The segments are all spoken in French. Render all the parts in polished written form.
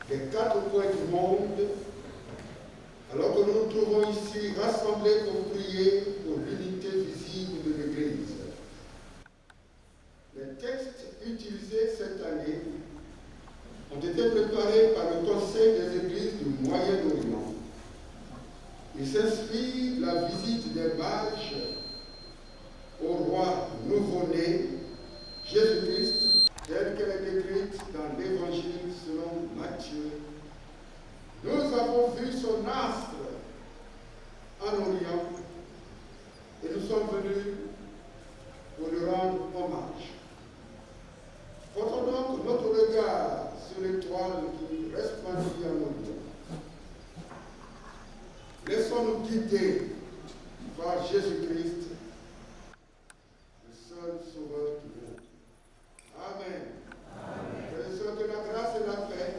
des quatre coins du monde, alors que nous nous trouvons ici rassemblés pour prier pour l'unité visible de l'Église. Les textes utilisés cette année ont été préparés par le Conseil des Églises du Moyen-Orient. Ils s'inspirent de la visite des mages au roi nouveau-né, Jésus-Christ, telle qu'elle est décrite dans l'Évangile selon Matthieu. Nous avons vu son astre en Orient et nous sommes venus pour lui rendre hommage. Portons donc notre regard sur l'étoile qui resplendit en Orient. Laissons-nous guider par Jésus-Christ, le seul sauveur du monde. Amen. Frères et sœurs, que la grâce et la paix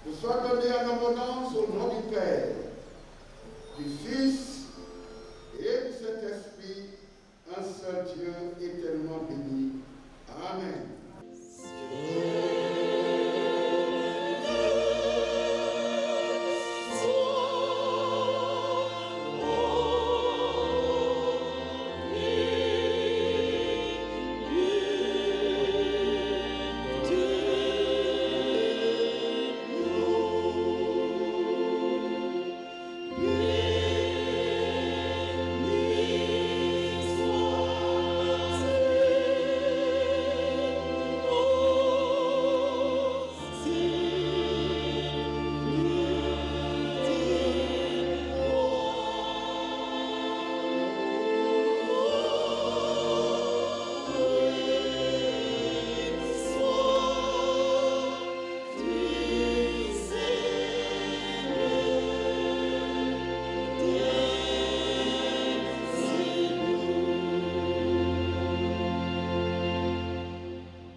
vous soient données en abondance au nom du Père, du Fils et du Saint-Esprit, un seul Dieu éternellement béni. Amen.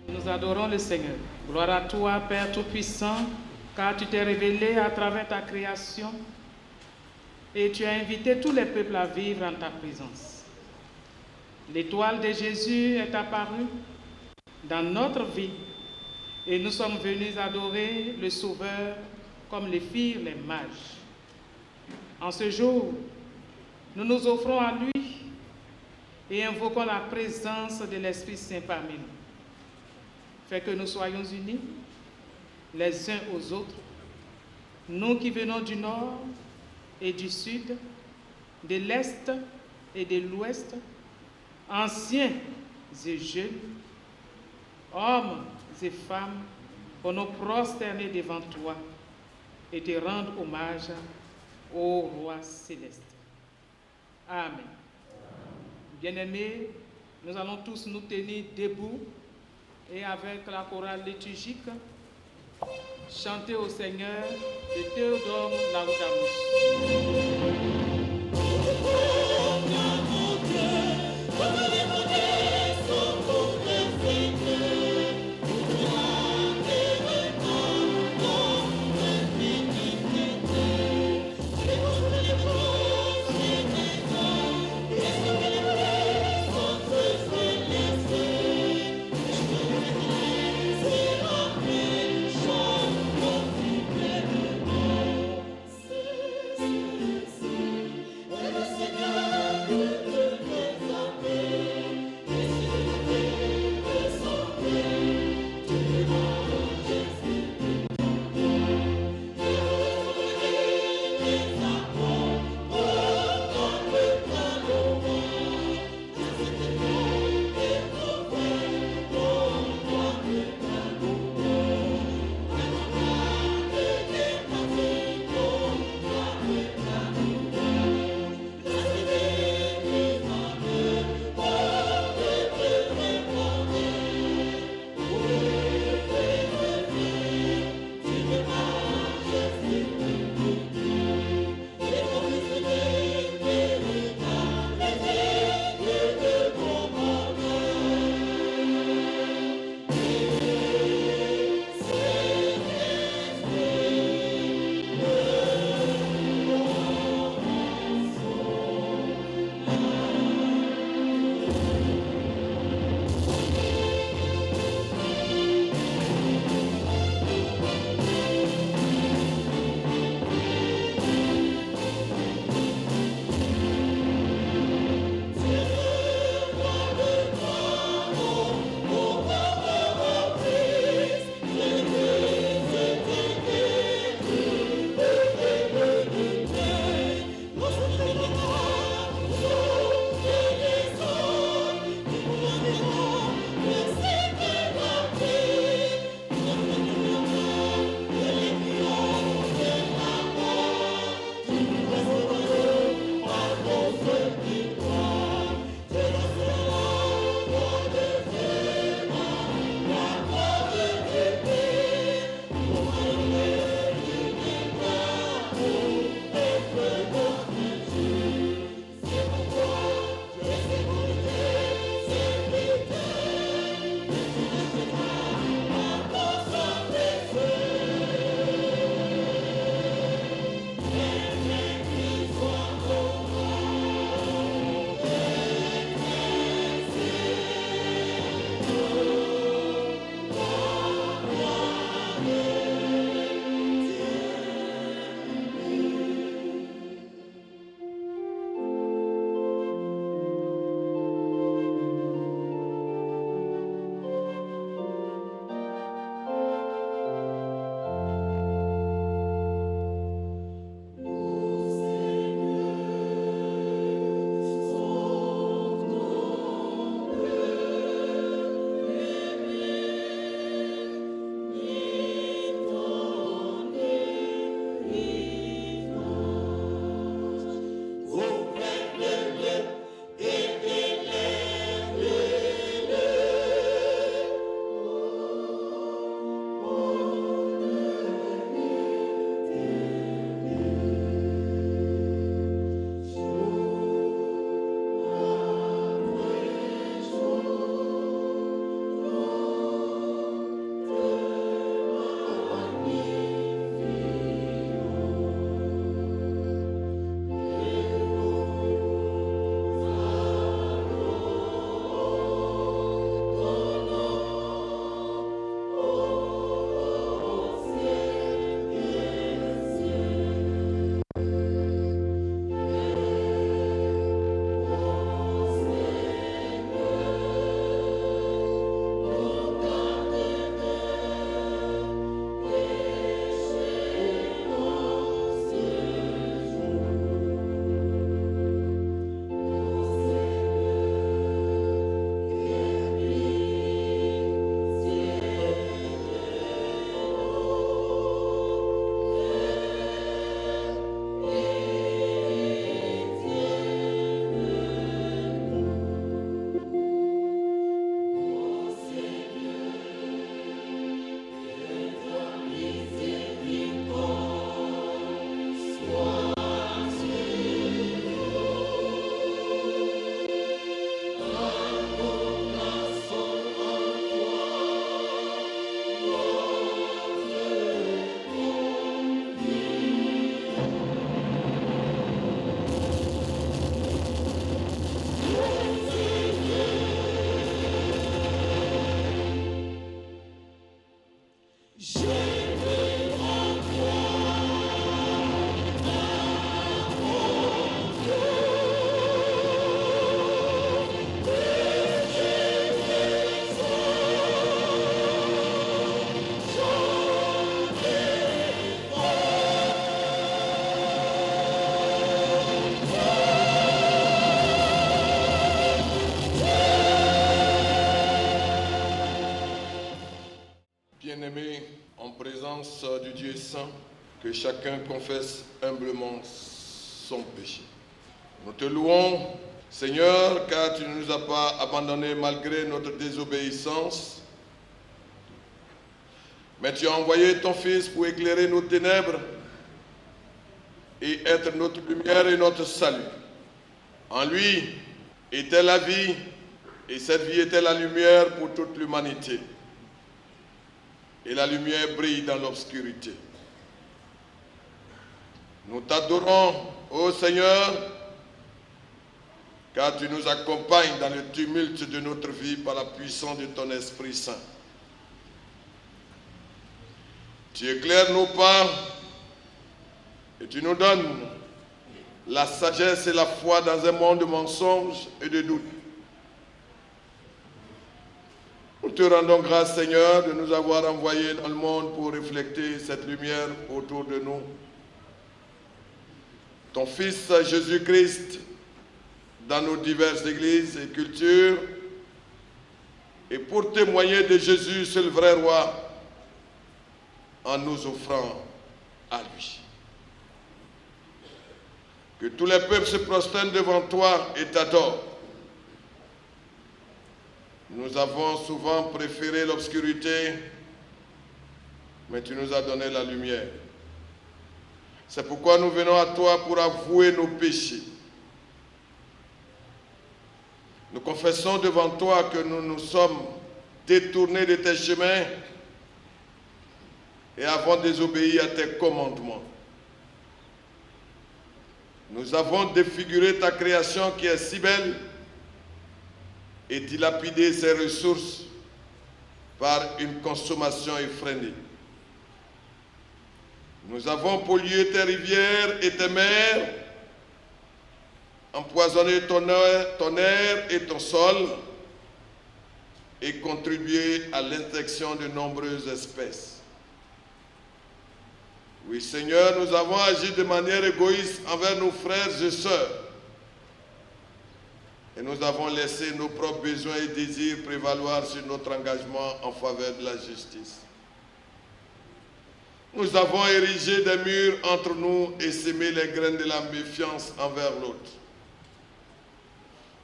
Nous adorons le Seigneur. Gloire à toi, Père Tout-Puissant, car tu t'es révélé à travers ta création et tu as invité tous les peuples à vivre en ta présence. L'étoile de Jésus est apparue dans notre vie et nous sommes venus adorer le Sauveur comme les firent les mages. En ce jour, nous nous offrons à lui et invoquons la présence de l'Esprit Saint parmi nous. Fait que nous soyons unis les uns aux autres, nous qui venons du nord et du sud, de l'est et de l'ouest, anciens et jeunes, hommes et femmes, pour nous prosterner devant toi et te rendre hommage au Roi céleste. Amen. Bien-aimés, nous allons tous nous tenir debout et avec la chorale liturgique, chanter au Seigneur de Théodore Laoudamus. Seigneur. Bien-aimés, en présence du Dieu saint, que chacun confesse humblement son péché. Nous te louons, Seigneur, car tu ne nous as pas abandonnés malgré notre désobéissance, mais tu as envoyé ton Fils pour éclairer nos ténèbres et être notre lumière et notre salut. En lui était la vie, et cette vie était la lumière pour toute l'humanité. Et la lumière brille dans l'obscurité. Nous t'adorons, ô Seigneur, car tu nous accompagnes dans le tumulte de notre vie par la puissance de ton Esprit Saint. Tu éclaires nos pas et tu nous donnes la sagesse et la foi dans un monde de mensonges et de doutes. Nous te rendons grâce, Seigneur, de nous avoir envoyés dans le monde pour refléter cette lumière autour de nous. Ton Fils Jésus-Christ, dans nos diverses églises et cultures, et pour témoigner de Jésus, seul vrai roi, en nous offrant à lui. Que tous les peuples se prosternent devant toi et t'adorent. Nous avons souvent préféré l'obscurité, mais tu nous as donné la lumière. C'est pourquoi nous venons à toi pour avouer nos péchés. Nous confessons devant toi que nous nous sommes détournés de tes chemins et avons désobéi à tes commandements. Nous avons défiguré ta création qui est si belle et dilapidé ses ressources par une consommation effrénée. Nous avons pollué tes rivières et tes mers, empoisonné ton air et ton sol et contribué à l'extinction de nombreuses espèces. Oui, Seigneur, nous avons agi de manière égoïste envers nos frères et sœurs. Et nous avons laissé nos propres besoins et désirs prévaloir sur notre engagement en faveur de la justice. Nous avons érigé des murs entre nous et sémé les graines de la méfiance envers l'autre.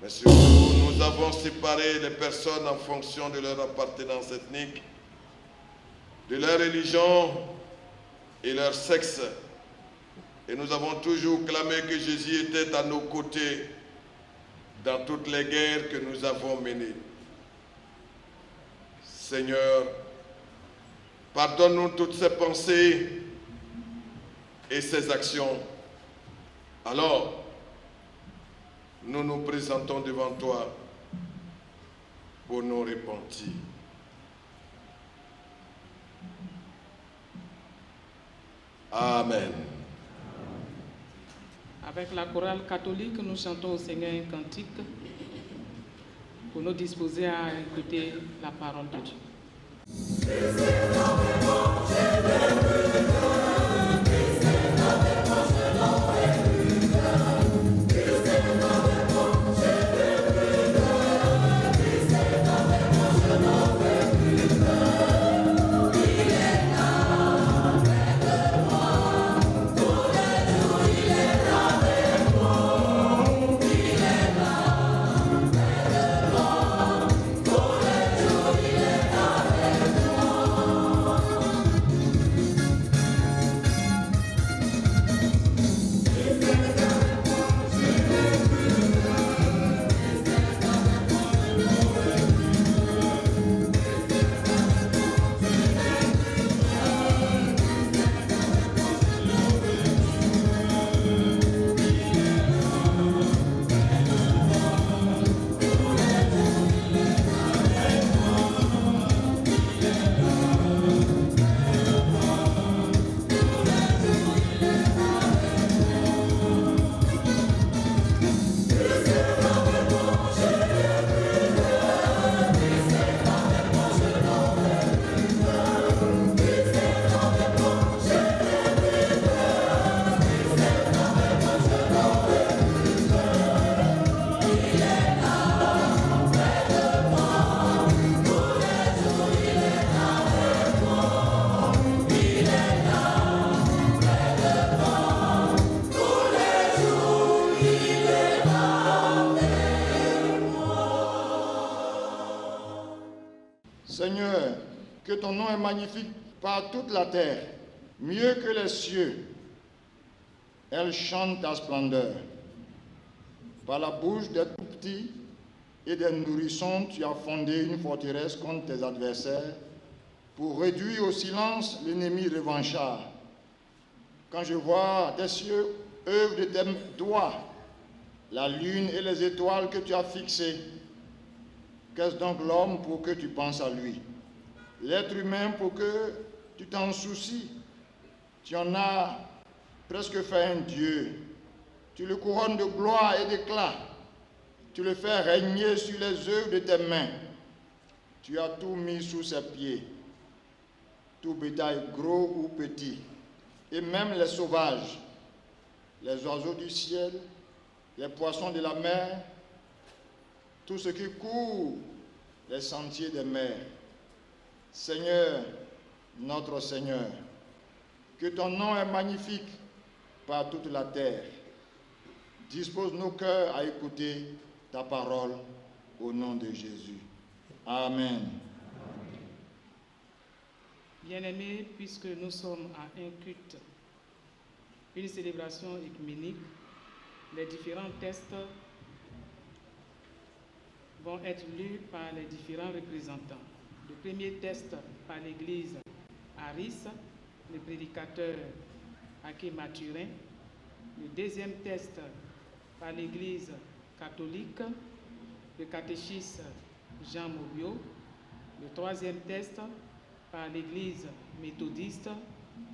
Mais surtout, nous avons séparé les personnes en fonction de leur appartenance ethnique, de leur religion et leur sexe. Et nous avons toujours clamé que Jésus était à nos côtés dans toutes les guerres que nous avons menées. Seigneur, pardonne-nous toutes ces pensées et ces actions. Alors, nous nous présentons devant toi pour nous repentir. Amen. Avec la chorale catholique, nous chantons au Seigneur un cantique pour nous disposer à écouter la parole de Dieu. ton nom est magnifique par toute la terre, mieux que les cieux. Elle chante ta splendeur. Par la bouche des tout-petits et des nourrissons, tu as fondé une forteresse contre tes adversaires pour réduire au silence l'ennemi revanchard. Quand je vois tes cieux, œuvre de tes doigts, la lune et les étoiles que tu as fixées, qu'est-ce donc l'homme pour que tu penses à lui? L'être humain pour que tu t'en soucies? Tu en as presque fait un Dieu. Tu le couronnes de gloire et d'éclat. Tu le fais régner sur les œuvres de tes mains. Tu as tout mis sous ses pieds, tout bétail gros ou petit, et même les sauvages, les oiseaux du ciel, les poissons de la mer, tout ce qui court les sentiers des mers. Seigneur, notre Seigneur, que ton nom est magnifique par toute la terre. Dispose nos cœurs à écouter ta parole au nom de Jésus. Amen. Bien-aimés, puisque nous sommes à un culte, une célébration œcuménique, les différents textes vont être lus par les différents représentants. Le premier texte par l'église Aris, le prédicateur Aké Mathurin. Le deuxième texte par l'église catholique, le catéchiste Jean Mobio. Le troisième texte par l'église méthodiste,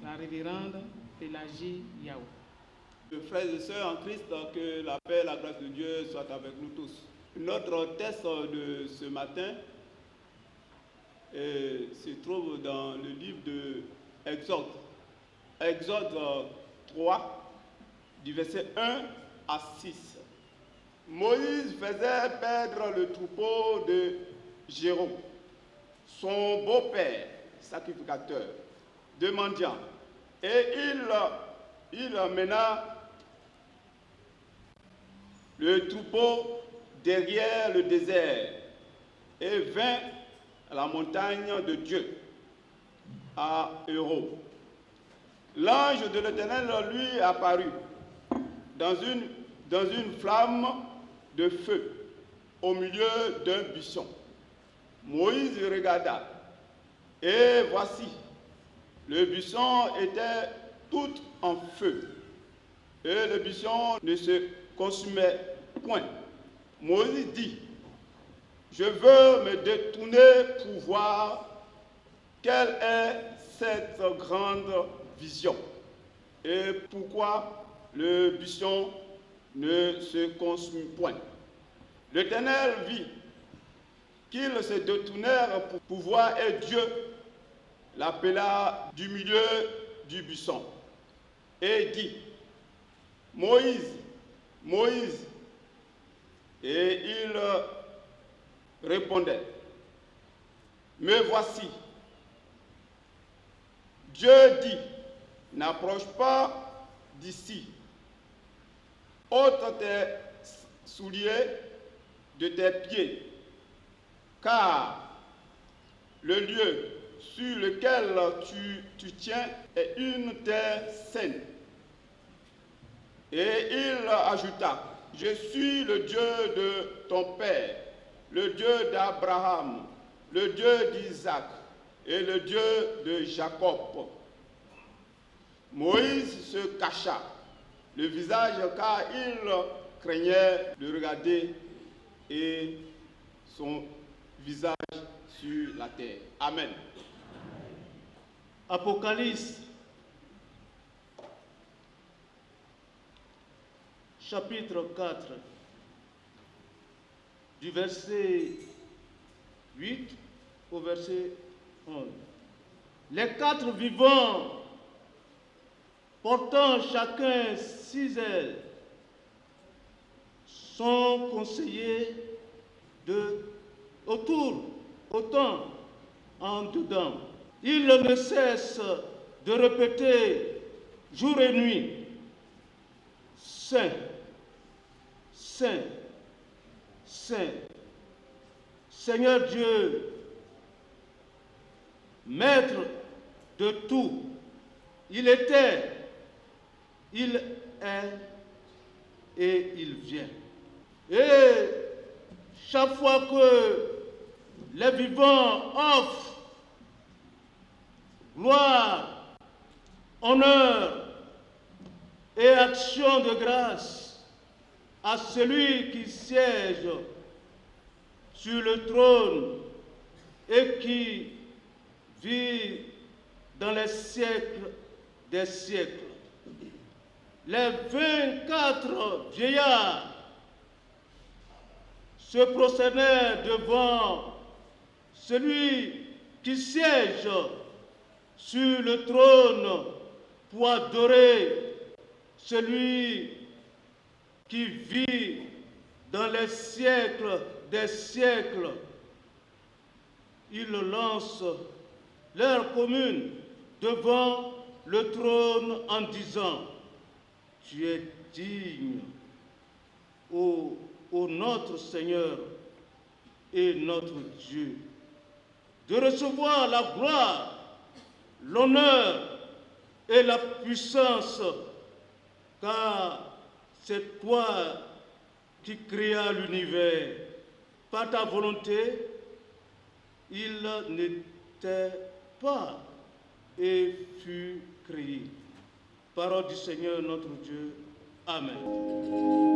la révérende Pélagie Yao. Frères et sœurs en Christ, que la paix et la grâce de Dieu soient avec nous tous. Notre texte de ce matin se trouve dans le livre de Exode. Exode 3, du verset 1 à 6. Moïse faisait perdre le troupeau de Jérôme, son beau-père, sacrificateur, de mendiants, et il mena le troupeau derrière le désert et vint à la montagne de Dieu, à Héros. L'ange de l'Éternel lui apparut dans une flamme de feu au milieu d'un buisson. Moïse regarda, et voici, le buisson était tout en feu, et le buisson ne se consumait point. Moïse dit, je veux me détourner pour voir quelle est cette grande vision et pourquoi le buisson ne se consume point. L'Éternel vit qu'ils se détournèrent pour voir et Dieu l'appela du milieu du buisson et dit, Moïse, Moïse. Et il répondait, me voici. Dieu dit, n'approche pas d'ici. Ôte tes souliers de tes pieds, car le lieu sur lequel tu tiens est une terre sainte. Et il ajouta, je suis le Dieu de ton père, le Dieu d'Abraham, le Dieu d'Isaac et le Dieu de Jacob. Moïse se cacha le visage car il craignait de regarder et son visage sur la terre. Amen. Apocalypse, chapitre 4, du verset 8 au verset 11. Les quatre vivants, portant chacun 6 ailes, sont conseillés autant en dedans. Ils ne cessent de répéter jour et nuit, Saint, Saint, Saint, Seigneur Dieu, maître de tout. Il était, il est et il vient. Et chaque fois que les vivants offrent gloire, honneur et action de grâce à celui qui siège sur le trône et qui vit dans les siècles des siècles. Les 24 vieillards se prosternèrent devant celui qui siège sur le trône pour adorer celui qui vit dans les siècles des siècles. Ils lancent leur commune devant le trône en disant: Tu es digne, ô notre Seigneur et notre Dieu, de recevoir la gloire, l'honneur et la puissance, car c'est toi qui créas l'univers. Par ta volonté, il n'était pas et fut créé. Parole du Seigneur notre Dieu. Amen.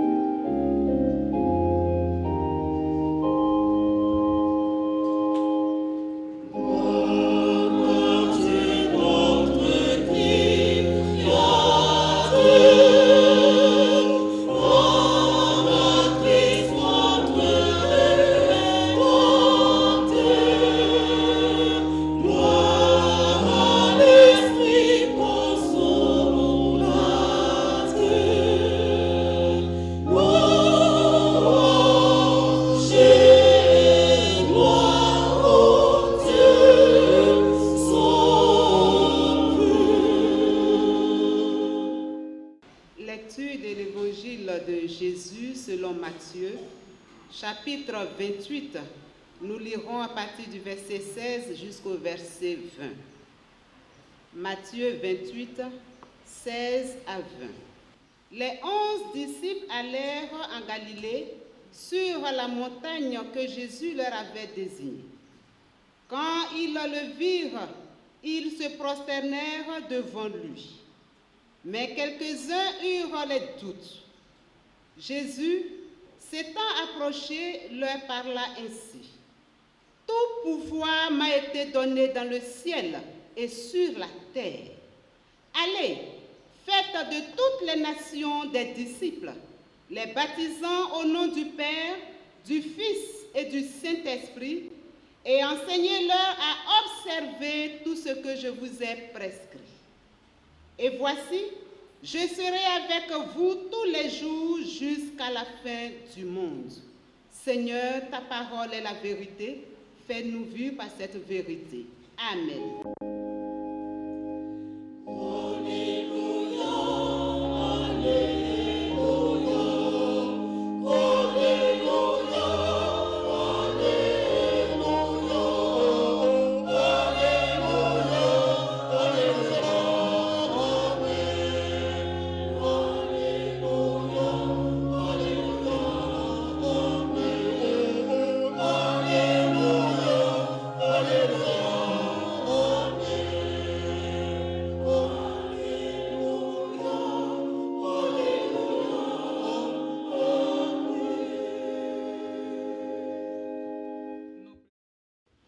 Chapitre 28, nous lirons à partir du verset 16 jusqu'au verset 20. Matthieu 28, 16 à 20. Les 11 disciples allèrent en Galilée sur la montagne que Jésus leur avait désignée. Quand ils le virent, ils se prosternèrent devant lui. Mais quelques-uns eurent les doutes. Jésus, s'étant approché, leur parla ainsi: Tout pouvoir m'a été donné dans le ciel et sur la terre. Allez, faites de toutes les nations des disciples, les baptisant au nom du Père, du Fils et du Saint-Esprit, et enseignez-leur à observer tout ce que je vous ai prescrit. Et voici, je serai avec vous tous les jours jusqu'à la fin du monde. Seigneur, ta parole est la vérité. Fais-nous vivre par cette vérité. Amen.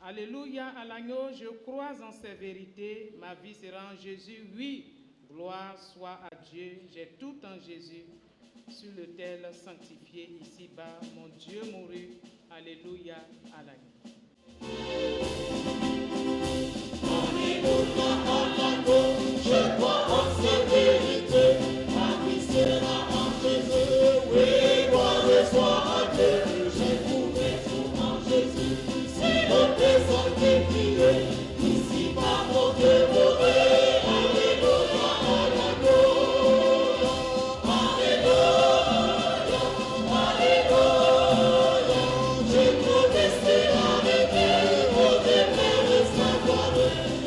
Alléluia à l'agneau, je crois en ces vérités, ma vie sera en Jésus, oui, gloire soit à Dieu, j'ai tout en Jésus, sur l'autel sanctifié ici-bas, mon Dieu mourut, alléluia à l'agneau. Alléluia à l'agneau, je crois en ces vérités, ma vie sera en Jésus, oui, gloire soit à Dieu, j'ai trouvé tout en Jésus. Ici par mon Dieu mourut, alléluia, alléluia, alléluia, alléluia. J'ai trouvé c'est arrêté, au départ de sa gloire.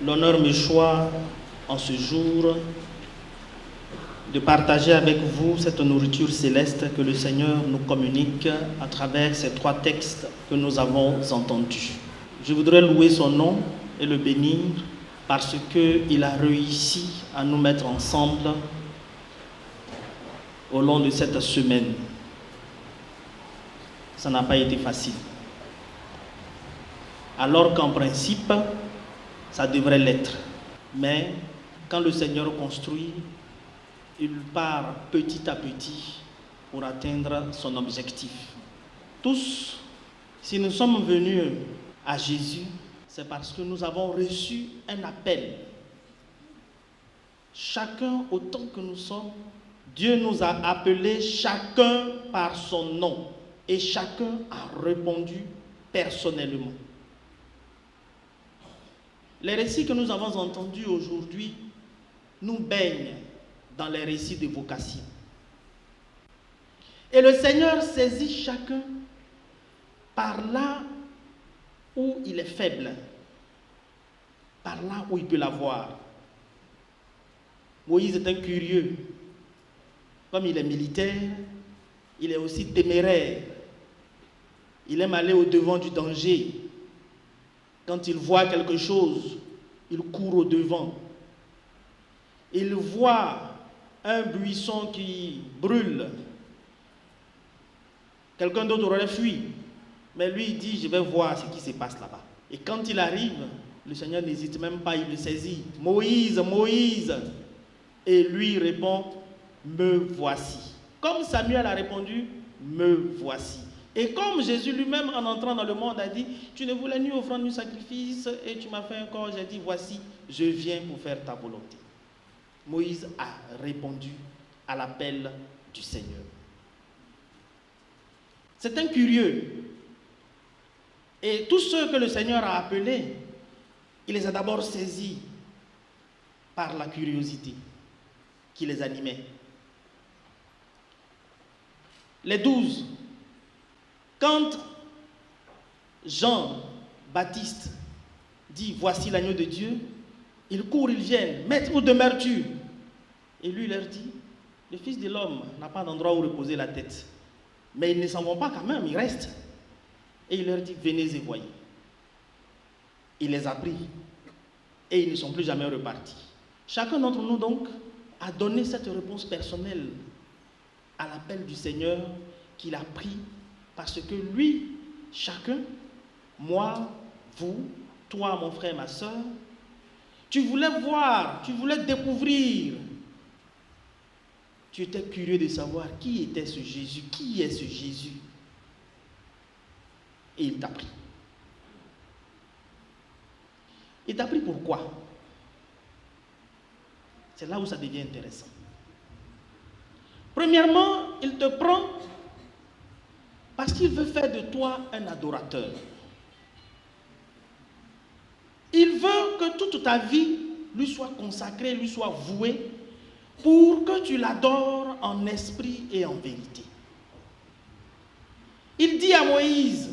l'honneur me choit en ce jour de partager avec vous cette nourriture céleste que le Seigneur nous communique à travers ces 3 textes que nous avons entendus. Je voudrais louer son nom et le bénir parce qu'il a réussi à nous mettre ensemble au long de cette semaine. Ça n'a pas été facile. Alors qu'en principe, ça devrait l'être. Mais quand le Seigneur construit, il part petit à petit pour atteindre son objectif. Tous, si nous sommes venus à Jésus, c'est parce que nous avons reçu un appel. Chacun, autant que nous sommes, Dieu nous a appelés chacun par son nom et chacun a répondu personnellement. Les récits que nous avons entendus aujourd'hui nous baignent dans les récits de vocation. Et le Seigneur saisit chacun par là où il est faible, par là où il peut l'avoir. Moïse est un curieux. Comme il est militaire, il est aussi téméraire. Il aime aller au-devant du danger. Quand il voit quelque chose, il court au-devant. Il voit un buisson qui brûle. Quelqu'un d'autre aurait fui. Mais lui, il dit, je vais voir ce qui se passe là-bas. Et quand il arrive, le Seigneur n'hésite même pas, il le saisit. Moïse, Moïse. Et lui répond, me voici. Comme Samuel a répondu, me voici. Et comme Jésus lui-même, en entrant dans le monde, a dit, tu ne voulais ni offrande ni sacrifice, et tu m'as fait un corps, j'ai dit, voici, je viens pour faire ta volonté. Moïse a répondu à l'appel du Seigneur. C'est un curieux. Et tous ceux que le Seigneur a appelés, il les a d'abord saisis par la curiosité qui les animait. Les 12, quand Jean-Baptiste dit « Voici l'agneau de Dieu », ils courent, ils viennent. « Maître, où demeures-tu » Et lui leur dit « Le Fils de l'homme n'a pas d'endroit où reposer la tête. » Mais ils ne s'en vont pas quand même, ils restent. Et il leur dit « Venez et voyez ». Il les a pris et ils ne sont plus jamais repartis. Chacun d'entre nous donc a donné cette réponse personnelle à l'appel du Seigneur qu'il a pris parce que lui, chacun, moi, vous, toi, mon frère, ma soeur, tu voulais voir, tu voulais découvrir. Tu étais curieux de savoir qui était ce Jésus, qui est ce Jésus. Et il t'a pris. Il t'a pris pourquoi? C'est là où ça devient intéressant. Premièrement, il te prend parce qu'il veut faire de toi un adorateur. Il veut que toute ta vie lui soit consacrée, lui soit vouée pour que tu l'adores en esprit et en vérité. Il dit à Moïse,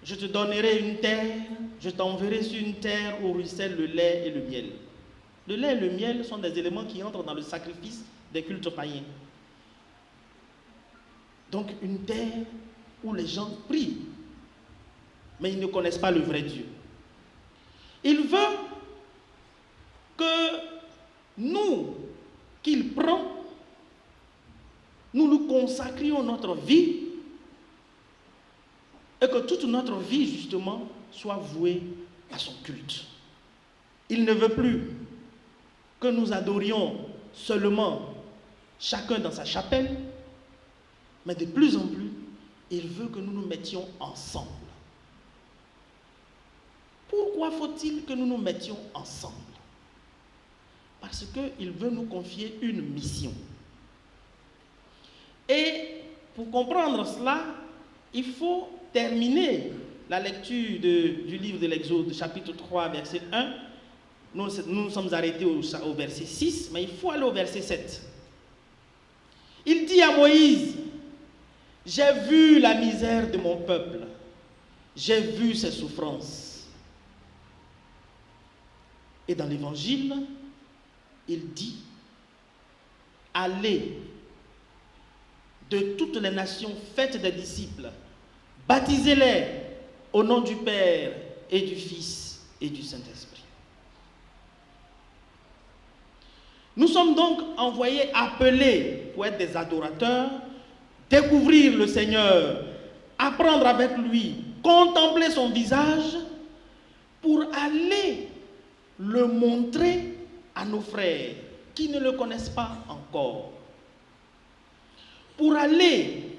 je te donnerai une terre, je t'enverrai sur une terre où ruisselle le lait et le miel. Le lait et le miel sont des éléments qui entrent dans le sacrifice des cultes païens. Donc une terre où les gens prient, mais ils ne connaissent pas le vrai Dieu. Il veut que nous, qu'il prend, nous nous consacrions notre vie et que toute notre vie, justement, soit vouée à son culte. Il ne veut plus que nous adorions seulement chacun dans sa chapelle, mais de plus en plus, il veut que nous nous mettions ensemble. Pourquoi faut-il que nous nous mettions ensemble? Parce qu'il veut nous confier une mission. Et pour comprendre cela, il faut terminer la lecture du livre de l'Exode, chapitre 3, verset 1. Nous nous sommes arrêtés au verset 6, mais il faut aller au verset 7. Il dit à Moïse, « J'ai vu la misère de mon peuple, j'ai vu ses souffrances. Et dans l'évangile, il dit, allez de toutes les nations, faites des disciples, baptisez-les au nom du Père et du Fils et du Saint-Esprit. Nous sommes donc envoyés, appelés pour être des adorateurs, découvrir le Seigneur, apprendre avec lui, contempler son visage, pour aller le montrer à nos frères qui ne le connaissent pas encore. Pour aller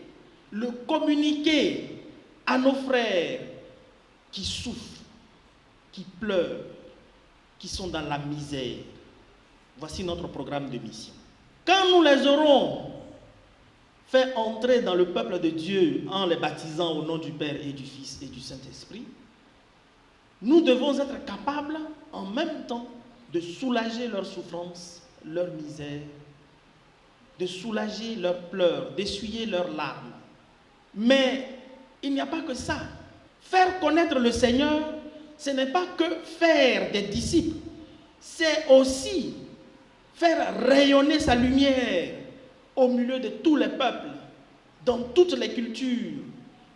le communiquer à nos frères qui souffrent, qui pleurent, qui sont dans la misère. Voici notre programme de mission. Quand nous les aurons fait entrer dans le peuple de Dieu en les baptisant au nom du Père et du Fils et du Saint-Esprit, nous devons être capables en même temps de soulager leur souffrance, leur misère, de soulager leurs pleurs, d'essuyer leurs larmes. Mais il n'y a pas que ça. Faire connaître le Seigneur, ce n'est pas que faire des disciples, c'est aussi faire rayonner sa lumière au milieu de tous les peuples, dans toutes les cultures,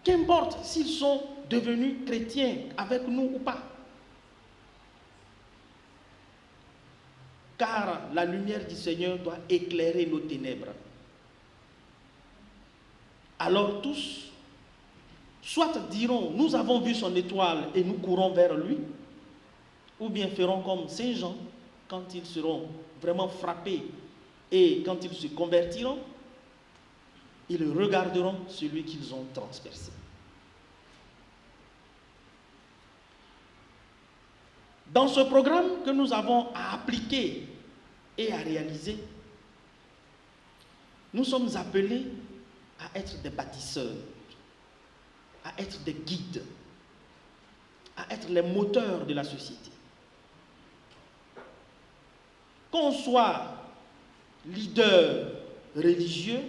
qu'importe s'ils sont devenus chrétiens avec nous ou pas. Car la lumière du Seigneur doit éclairer nos ténèbres. Alors tous, soit diront, nous avons vu son étoile et nous courons vers lui, ou bien feront comme Saint Jean, quand ils seront vraiment frappés et quand ils se convertiront, ils regarderont celui qu'ils ont transpercé. Dans ce programme que nous avons à appliquer et à réaliser, nous sommes appelés à être des bâtisseurs, à être des guides, à être les moteurs de la société. Qu'on soit leader religieux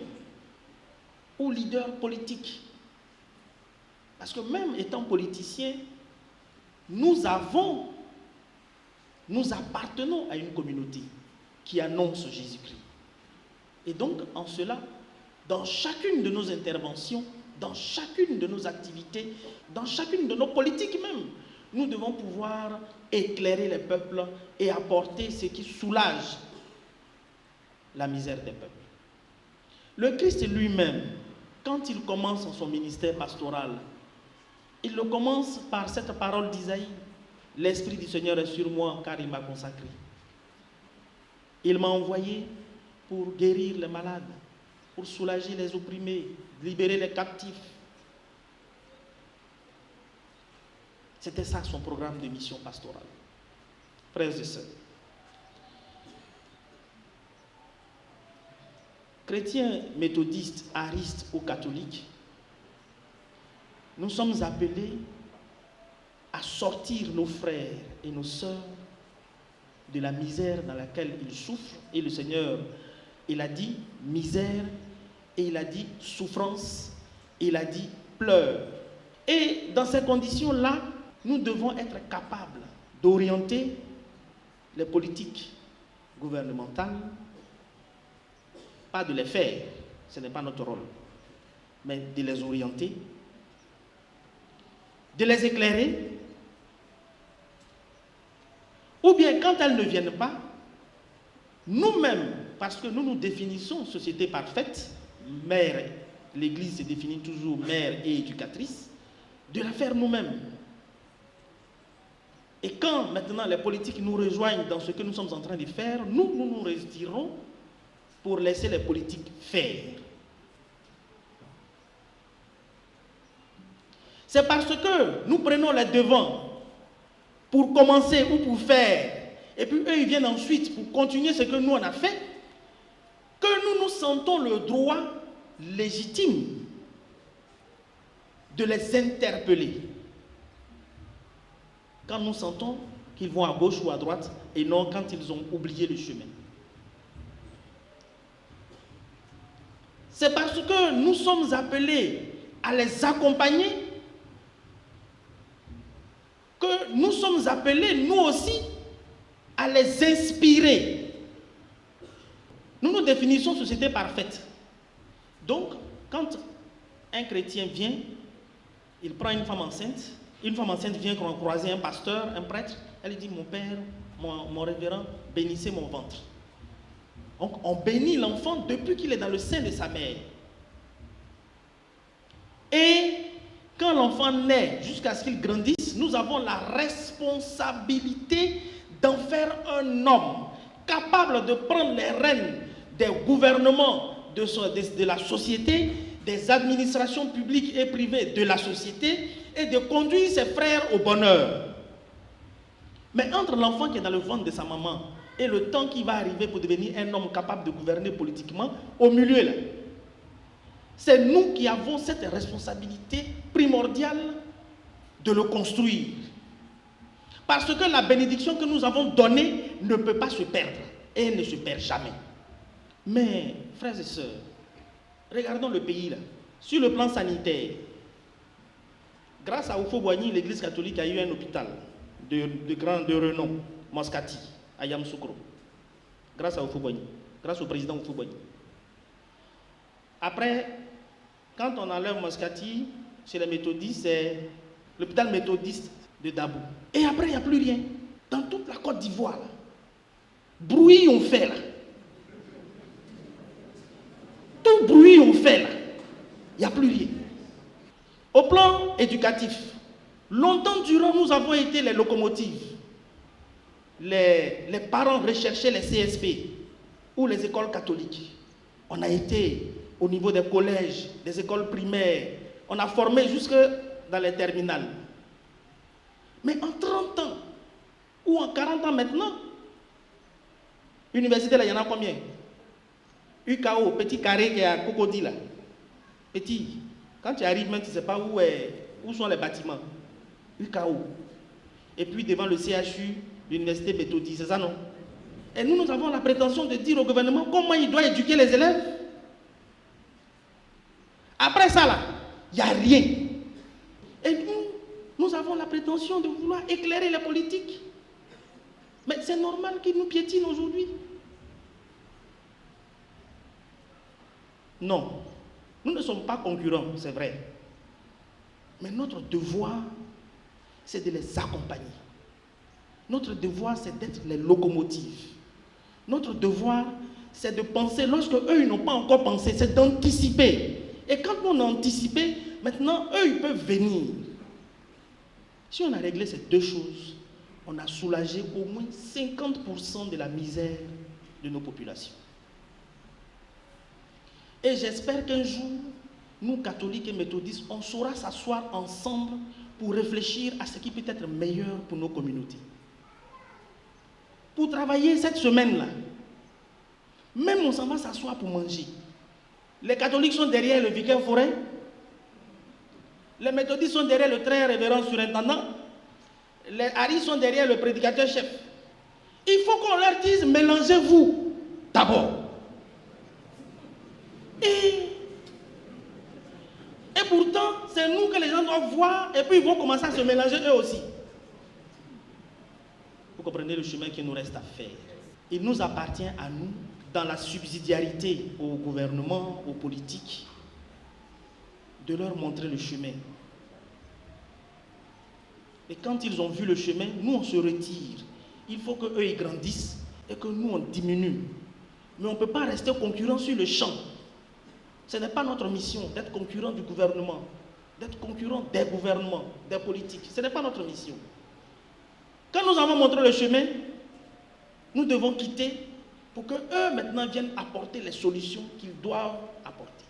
ou leader politique. Parce que même étant politicien, nous appartenons à une communauté qui annonce Jésus-Christ. Et donc, en cela, dans chacune de nos interventions, dans chacune de nos activités, dans chacune de nos politiques même, nous devons pouvoir éclairer les peuples et apporter ce qui soulage la misère des peuples. Le Christ lui-même, quand il commence son ministère pastoral, il le commence par cette parole d'Isaïe. L'Esprit du Seigneur est sur moi car il m'a consacré. Il m'a envoyé pour guérir les malades, pour soulager les opprimés, libérer les captifs. C'était ça son programme de mission pastorale. Frères et sœurs, chrétiens, méthodistes, aristes ou catholiques, nous sommes appelés à sortir nos frères et nos sœurs de la misère dans laquelle ils souffrent. Et le Seigneur, il a dit misère, et il a dit souffrance, et il a dit pleurs. Et dans ces conditions-là, nous devons être capables d'orienter les politiques gouvernementales, pas de les faire, ce n'est pas notre rôle, mais de les orienter, de les éclairer, ou bien quand elles ne viennent pas, nous-mêmes, parce que nous nous définissons société parfaite, mère, l'Église se définit toujours mère et éducatrice, de la faire nous-mêmes. Et quand maintenant les politiques nous rejoignent dans ce que nous sommes en train de faire, nous nous retirons pour laisser les politiques faire. C'est parce que nous prenons les devants pour commencer ou pour faire, et puis eux ils viennent ensuite pour continuer ce que nous on a fait, que nous nous sentons le droit légitime de les interpeller. Quand nous sentons qu'ils vont à gauche ou à droite, et non quand ils ont oublié le chemin. C'est parce que nous sommes appelés à les accompagner que nous sommes appelés, nous aussi, à à les inspirer. Nous nous définissons société parfaite. Donc, quand un chrétien vient, il prend une femme enceinte vient croiser un pasteur, un prêtre, elle dit, mon père, mon révérend, bénissez mon ventre. Donc, on bénit l'enfant depuis qu'il est dans le sein de sa mère. Et quand l'enfant naît, jusqu'à ce qu'il grandisse, nous avons la responsabilité d'en faire un homme capable de prendre les rênes des gouvernements de la société, des administrations publiques et privées de la société et de conduire ses frères au bonheur. Mais entre l'enfant qui est dans le ventre de sa maman et le temps qui va arriver pour devenir un homme capable de gouverner politiquement, au milieu là, c'est nous qui avons cette responsabilité primordiale de le construire. Parce que la bénédiction que nous avons donnée ne peut pas se perdre et elle ne se perd jamais. Mais, frères et sœurs, regardons le pays là. Sur le plan sanitaire, grâce à Oufo-Boigny, l'église catholique a eu un hôpital de renom, Moscati, à Yamoussoukro. Grâce à Oufo-Boigny, grâce au président Oufo-Boigny. Après, quand on enlève Moscati, chez les méthodistes, c'est l'hôpital méthodiste de Dabou. Et après, il n'y a plus rien. Dans toute la Côte d'Ivoire, bruit on fait là. Tout bruit on fait là. Il n'y a plus rien. Au plan éducatif, longtemps durant, nous avons été les locomotives. Les parents recherchaient les CSP ou les écoles catholiques. On a été au niveau des collèges, des écoles primaires. On a formé jusque dans les terminales. Mais en 30 ans, ou en 40 ans maintenant, université là, il y en a combien? UKO, petit carré qui est à Cocody là. Petit. Quand tu arrives même, tu ne sais pas où sont les bâtiments. UKO. Et puis devant le CHU, l'université méthodiste, c'est ça non? Et nous avons la prétention de dire au gouvernement comment il doit éduquer les élèves. Après ça là, il n'y a rien. Et nous avons la prétention de vouloir éclairer les politiques. Mais c'est normal qu'ils nous piétinent aujourd'hui. Non, nous ne sommes pas concurrents, c'est vrai. Mais notre devoir, c'est de les accompagner. Notre devoir, c'est d'être les locomotives. Notre devoir, c'est de penser, lorsque eux, ils n'ont pas encore pensé, c'est d'anticiper. Et quand on a anticipé, maintenant, eux, ils peuvent venir. Si on a réglé ces deux choses, on a soulagé au moins 50% de la misère de nos populations. Et j'espère qu'un jour, nous, catholiques et méthodistes, on saura s'asseoir ensemble pour réfléchir à ce qui peut être meilleur pour nos communautés. Pour travailler cette semaine-là, même on s'en va s'asseoir pour manger. Les catholiques sont derrière le vicaire forêt, les méthodistes sont derrière le très révérend surintendant, les haris sont derrière le prédicateur chef. Il faut qu'on leur dise, mélangez-vous d'abord. Et pourtant, c'est nous que les gens doivent voir et puis ils vont commencer à se mélanger eux aussi. Vous comprenez le chemin qu'il nous reste à faire. Il nous appartient à nous, dans la subsidiarité au gouvernement, aux politiques, de leur montrer le chemin. Et quand ils ont vu le chemin, nous on se retire. Il faut qu'eux ils grandissent et que nous on diminue. Mais on ne peut pas rester concurrent sur le champ. Ce n'est pas notre mission d'être concurrent du gouvernement, d'être concurrent des gouvernements, des politiques. Ce n'est pas notre mission. Quand nous avons montré le chemin, nous devons quitter pour qu'eux maintenant viennent apporter les solutions qu'ils doivent apporter.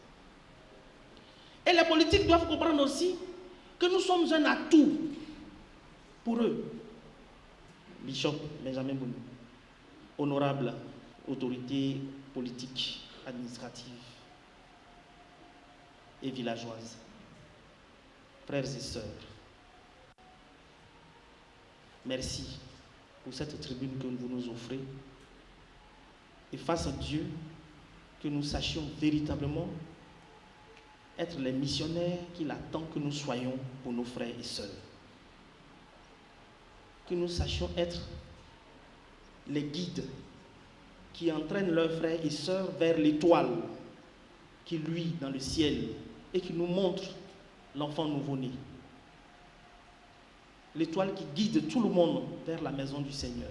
Et les politiques doivent comprendre aussi que nous sommes un atout pour eux. Bishop Benjamin Bouni, honorable autorité politique, administrative et villageoise, frères et sœurs, merci pour cette tribune que vous nous offrez. Et face à Dieu, que nous sachions véritablement être les missionnaires qu'il attend que nous soyons pour nos frères et sœurs. Que nous sachions être les guides qui entraînent leurs frères et sœurs vers l'étoile qui luit dans le ciel et qui nous montre l'enfant nouveau-né. L'étoile qui guide tout le monde vers la maison du Seigneur.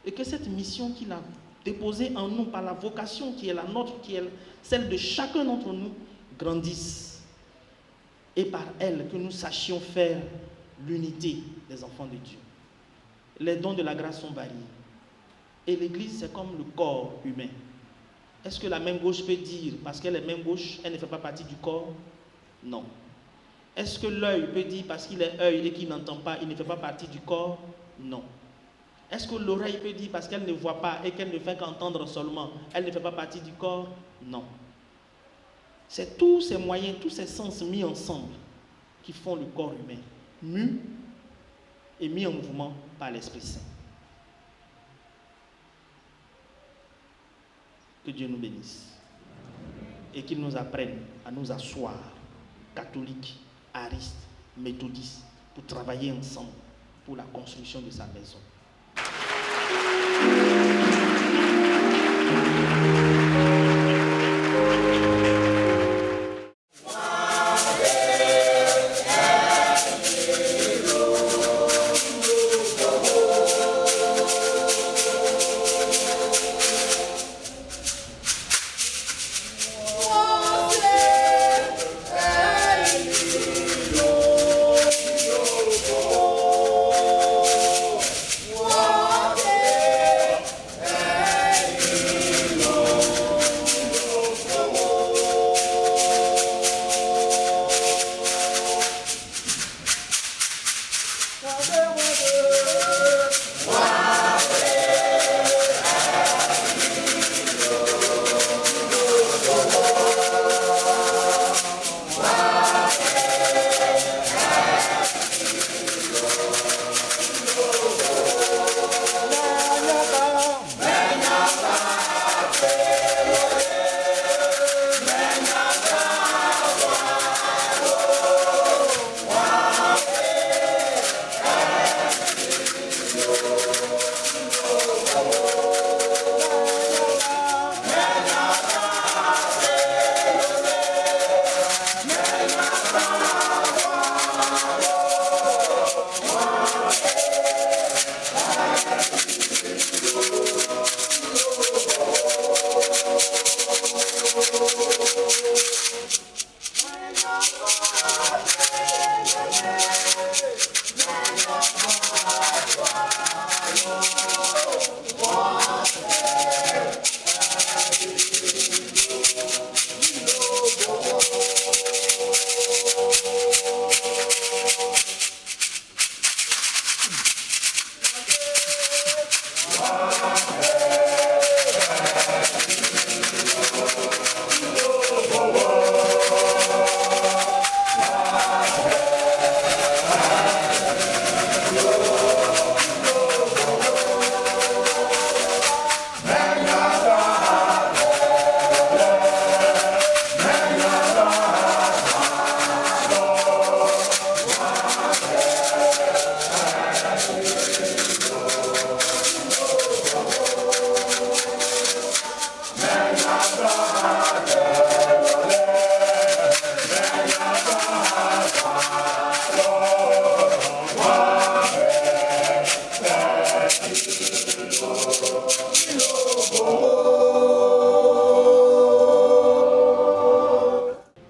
Et que cette mission qu'il a déposée en nous par la vocation qui est la nôtre, qui est celle de chacun d'entre nous, grandisse. Et par elle, que nous sachions faire l'unité des enfants de Dieu. Les dons de la grâce sont variés. Et l'Église, c'est comme le corps humain. Est-ce que la main gauche peut dire, parce qu'elle est main gauche, elle ne fait pas partie du corps? Non. Est-ce que l'œil peut dire, parce qu'il est œil et qu'il n'entend pas, il ne fait pas partie du corps? Non. Est-ce que l'oreille peut dire, parce qu'elle ne voit pas et qu'elle ne fait qu'entendre seulement, elle ne fait pas partie du corps? Non. C'est tous ces moyens, tous ces sens mis ensemble qui font le corps humain, mu et mis en mouvement par l'Esprit Saint. Que Dieu nous bénisse et qu'il nous apprenne à nous asseoir, catholiques, aristes, méthodistes, pour travailler ensemble pour la construction de sa maison.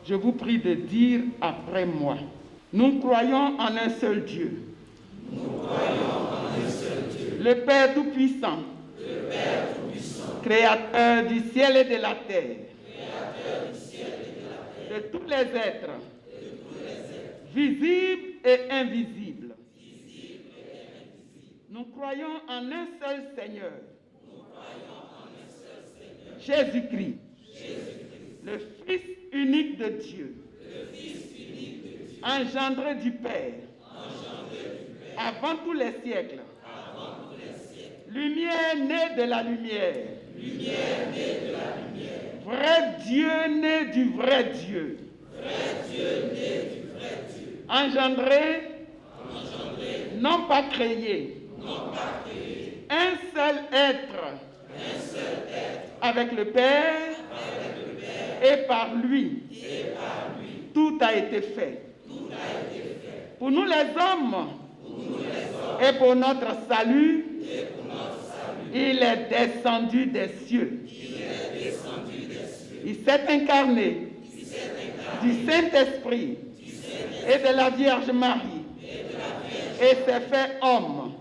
Je vous prie de dire après moi, nous croyons en un seul Dieu. Le Père Tout-Puissant, Créateur du ciel et de la terre, de tous les êtres, visibles et invisibles. Nous croyons en un seul Seigneur, Jésus-Christ, le Fils unique de Dieu, engendré du Père, avant tous les siècles, lumière née de la lumière, vrai Dieu né du vrai Dieu, engendré, non pas créé, un seul être, avec le Père, et par lui. Tout a été fait. Pour nous les hommes, et pour notre salut, il est descendu des cieux. Il s'est incarné du Saint-Esprit et de la Vierge Marie et s'est fait homme.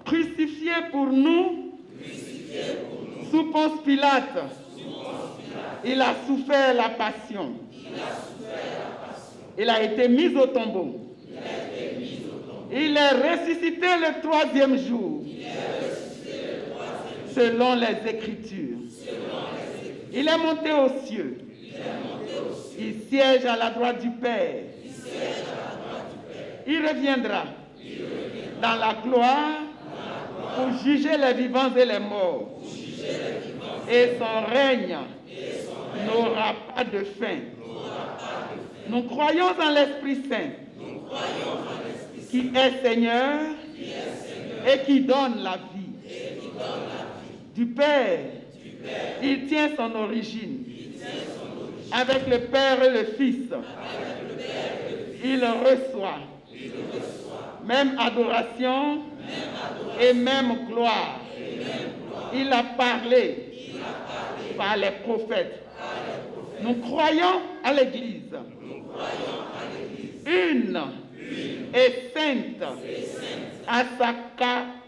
Crucifié pour nous, sous Ponce Pilate, il a souffert la passion. Il a été mis au tombeau. Il est ressuscité le troisième jour, selon les Écritures. Il est monté aux cieux. Il siège à la droite du Père. Il reviendra dans la gloire pour juger les vivants et les morts. Et son règne n'aura pas de fin. Nous croyons en l'Esprit Saint, qui est Seigneur et qui donne la vie. Du Père, il tient son origine. Avec le Père et le Fils, il reçoit même adoration et même gloire. Il a parlé par les prophètes. Nous croyons à l'Église, une et sainte, à sa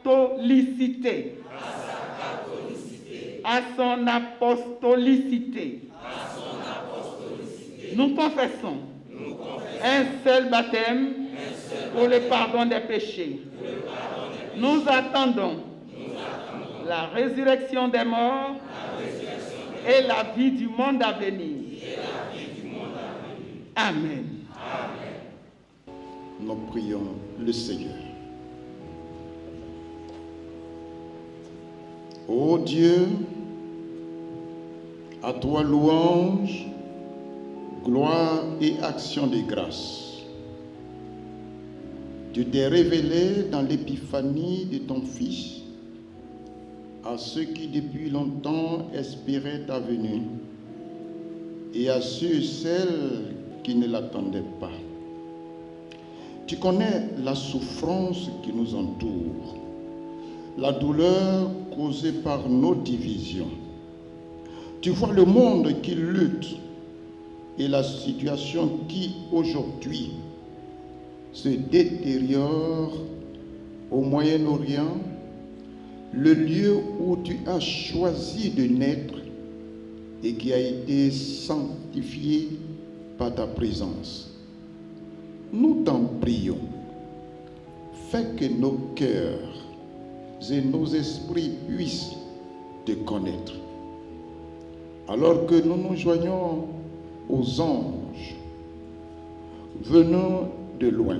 catholicité, à son apostolicité. Nous confessons un seul baptême pour le pardon des péchés. Nous attendons la résurrection des morts et la vie du monde à venir. Amen. Nous prions le Seigneur. Ô Dieu, à toi louange, gloire et action de grâce. Tu t'es révélé dans l'épiphanie de ton Fils à ceux qui depuis longtemps espéraient ta venue et à ceux et celles qui ne l'attendaient pas. Tu connais la souffrance qui nous entoure, la douleur causée par nos divisions. Tu vois le monde qui lutte et la situation qui aujourd'hui se détériore au Moyen-Orient, le lieu où tu as choisi de naître et qui a été sanctifié par ta présence. Nous t'en prions. Fais que nos cœurs et nos esprits puissent te connaître. Alors que nous nous joignons aux anges venant de loin,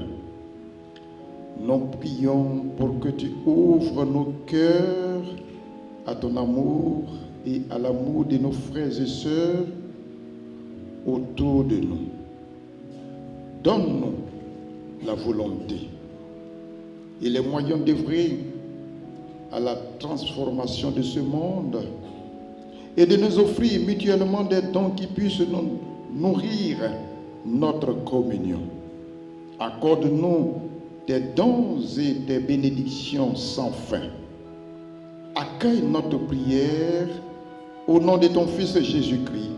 nous prions pour que tu ouvres nos cœurs à ton amour et à l'amour de nos frères et sœurs autour de nous. Donne-nous la volonté et les moyens d'œuvrer à la transformation de ce monde et de nous offrir mutuellement des dons qui puissent nous nourrir notre communion. Accorde-nous des dons et des bénédictions sans fin. Accueille notre prière au nom de ton Fils Jésus-Christ,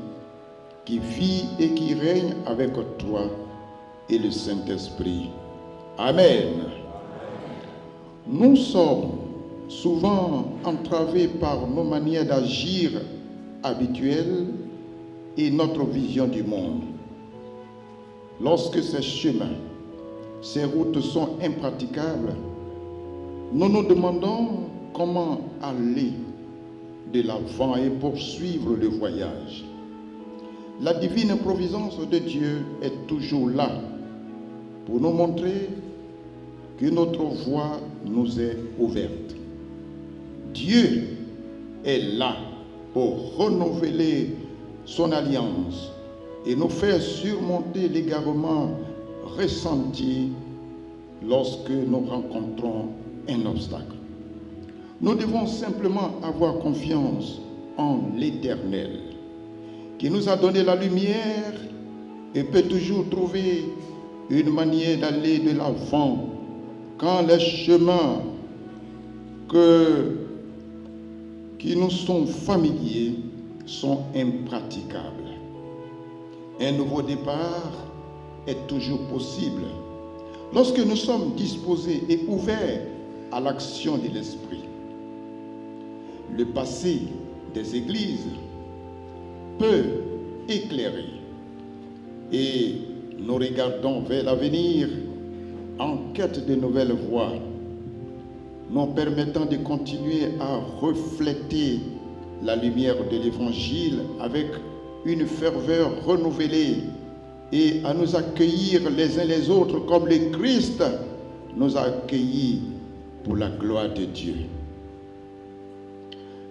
qui vit et qui règne avec toi et le Saint-Esprit. Amen. Nous sommes souvent entravés par nos manières d'agir habituelles et notre vision du monde. Lorsque ces chemins, ces routes sont impraticables, nous nous demandons comment aller de l'avant et poursuivre le voyage. La divine providence de Dieu est toujours là pour nous montrer que notre voie nous est ouverte. Dieu est là pour renouveler son alliance et nous faire surmonter l'égarement ressenti lorsque nous rencontrons un obstacle. Nous devons simplement avoir confiance en l'Éternel, qui nous a donné la lumière et peut toujours trouver une manière d'aller de l'avant quand les chemins qui nous sont familiers sont impraticables. Un nouveau départ est toujours possible lorsque nous sommes disposés et ouverts à l'action de l'Esprit. Le passé des églises peut éclairer et nous regardons vers l'avenir en quête de nouvelles voies, nous permettant de continuer à refléter la lumière de l'Évangile avec une ferveur renouvelée et à nous accueillir les uns les autres comme le Christ nous a accueillis pour la gloire de Dieu.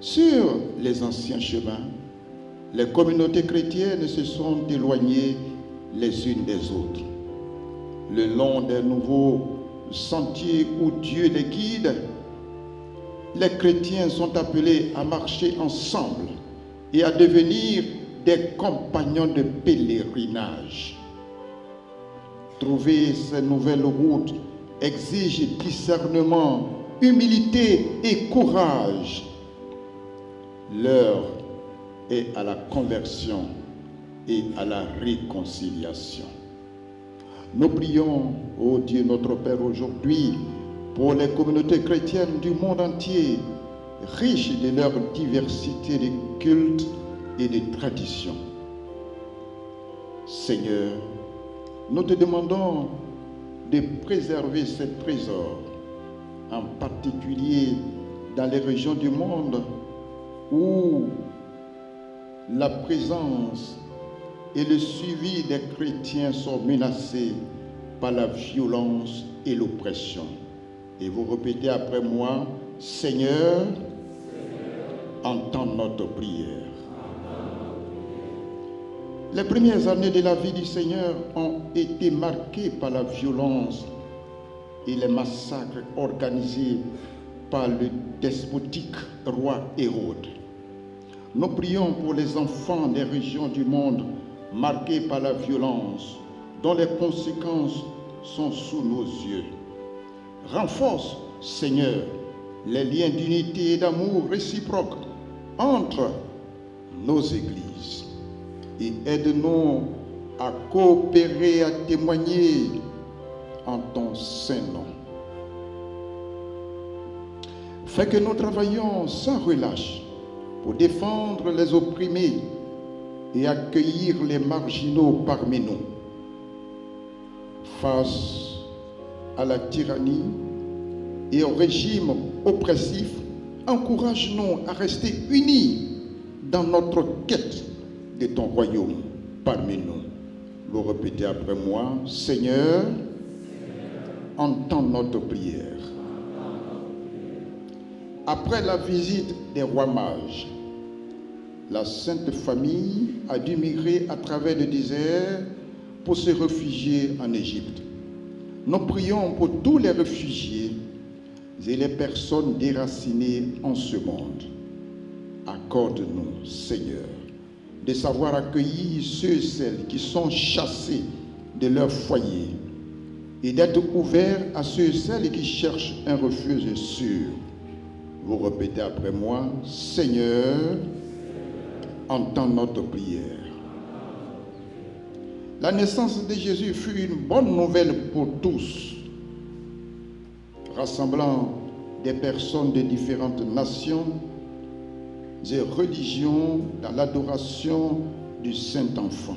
Sur les anciens chemins, les communautés chrétiennes se sont éloignées les unes des autres. Le long des nouveaux sentiers où Dieu les guide, les chrétiens sont appelés à marcher ensemble et à devenir des compagnons de pèlerinage. Trouver ces nouvelles routes exige discernement, humilité et courage. L'heure est à la conversion et à la réconciliation. Nous prions, ô Dieu notre Père, aujourd'hui pour les communautés chrétiennes du monde entier, riches de leur diversité de cultes et de traditions. Seigneur, nous te demandons de préserver ces trésors, en particulier dans les régions du monde où la présence et le suivi des chrétiens sont menacés par la violence et l'oppression. Et vous répétez après moi, Seigneur, entends notre prière. Les premières années de la vie du Seigneur ont été marquées par la violence et les massacres organisés par le despotique roi Hérode. Nous prions pour les enfants des régions du monde marquées par la violence, dont les conséquences sont sous nos yeux. Renforce, Seigneur, les liens d'unité et d'amour réciproque entre nos églises et aide-nous à coopérer, à témoigner en ton saint nom. Fais que nous travaillions sans relâche pour défendre les opprimés et accueillir les marginaux parmi nous. Face à la tyrannie et au régime oppressif, encourage-nous à rester unis dans notre quête de ton royaume parmi nous. Vous répétez après moi, Seigneur, entends notre prière. Après la visite des rois mages, la Sainte Famille a dû migrer à travers le désert pour se réfugier en Égypte. Nous prions pour tous les réfugiés et les personnes déracinées en ce monde. Accorde-nous, Seigneur, de savoir accueillir ceux et celles qui sont chassés de leur foyer et d'être ouverts à ceux et celles qui cherchent un refuge sûr. Vous répétez après moi, Seigneur, entends notre prière. La naissance de Jésus fut une bonne nouvelle pour tous, rassemblant des personnes de différentes nations et religions dans l'adoration du Saint-Enfant.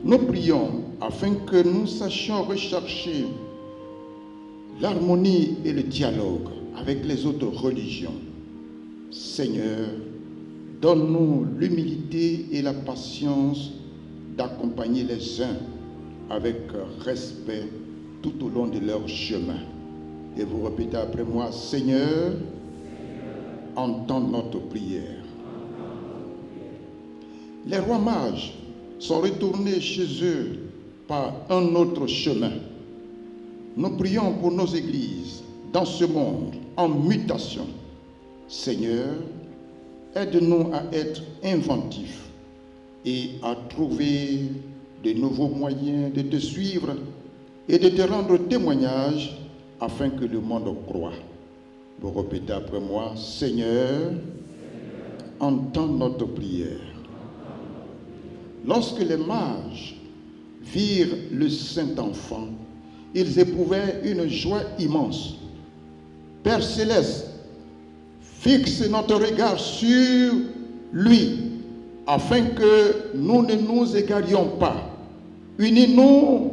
Nous prions afin que nous sachions rechercher l'harmonie et le dialogue avec les autres religions. Seigneur, donne-nous l'humilité et la patience d'accompagner les uns avec respect tout au long de leur chemin. Et vous répétez après moi, Seigneur, entends notre prière. Les rois mages sont retournés chez eux par un autre chemin. Nous prions pour nos églises dans ce monde en mutation Seigneur, aide-nous à être inventifs et à trouver de nouveaux moyens de te suivre et de te rendre témoignage afin que le monde croie. Vous répétez après moi, Seigneur, entends notre prière. Lorsque les mages virent le Saint-Enfant, ils éprouvaient une joie immense. Père céleste, fixe notre regard sur lui, afin que nous ne nous égarions pas. Unis-nous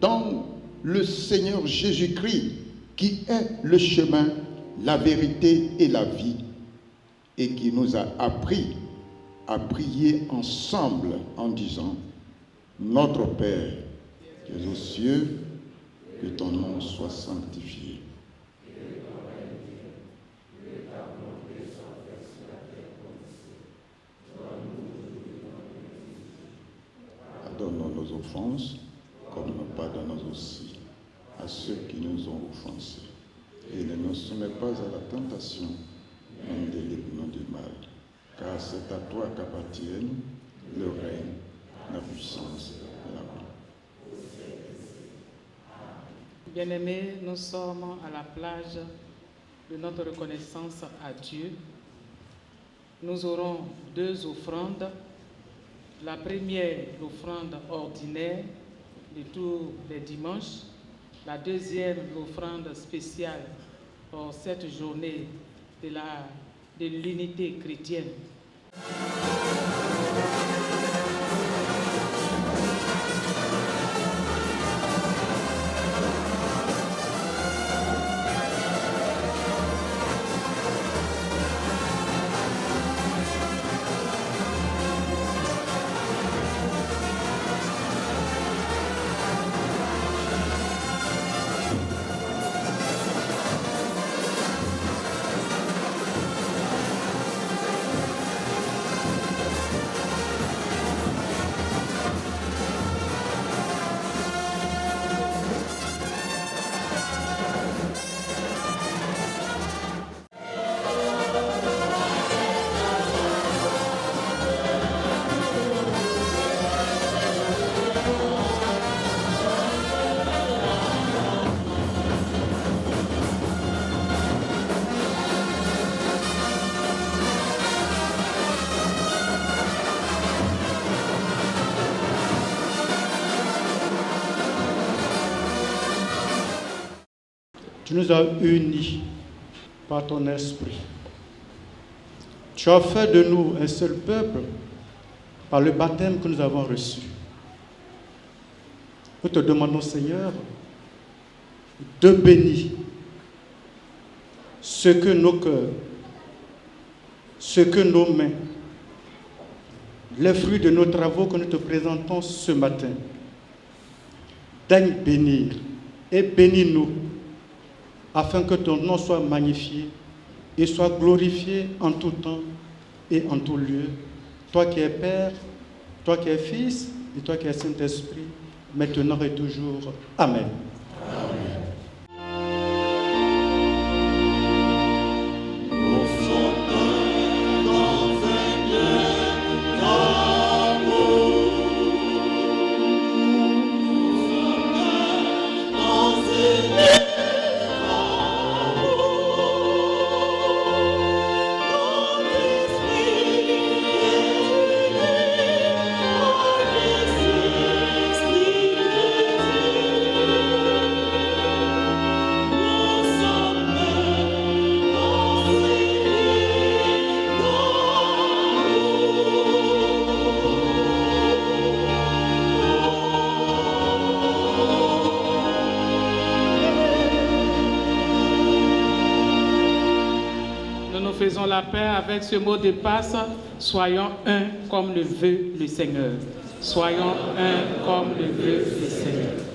dans le Seigneur Jésus-Christ, qui est le chemin, la vérité et la vie, et qui nous a appris à prier ensemble en disant, Notre Père, qui es aux cieux, que ton nom soit sanctifié. Pardonne-nous nos offenses, comme nous pardonnons aussi à ceux qui nous ont offensés. Et ne nous soumets pas à la tentation, mais délivre-nous du mal. Car c'est à toi qu'appartiennent le règne, la puissance et la gloire. Bien-aimés, nous sommes à la plage de notre reconnaissance à Dieu. Nous aurons 2 offrandes. La première, l'offrande ordinaire de tous les dimanches. La deuxième, l'offrande spéciale pour cette journée de l'unité chrétienne. Tu nous as unis par ton esprit. Tu as fait de nous un seul peuple par le baptême que nous avons reçu. Nous te demandons, Seigneur, de bénir ce que nos cœurs, ce que nos mains, les fruits de nos travaux que nous te présentons ce matin, daigne bénir et bénis-nous, afin que ton nom soit magnifié et soit glorifié en tout temps et en tout lieu. Toi qui es Père, toi qui es Fils et toi qui es Saint-Esprit, maintenant et toujours. Amen. Amen. Faisons la paix avec ce mot de passe. Soyons un comme le veut le Seigneur. Soyons un comme le veut le Seigneur.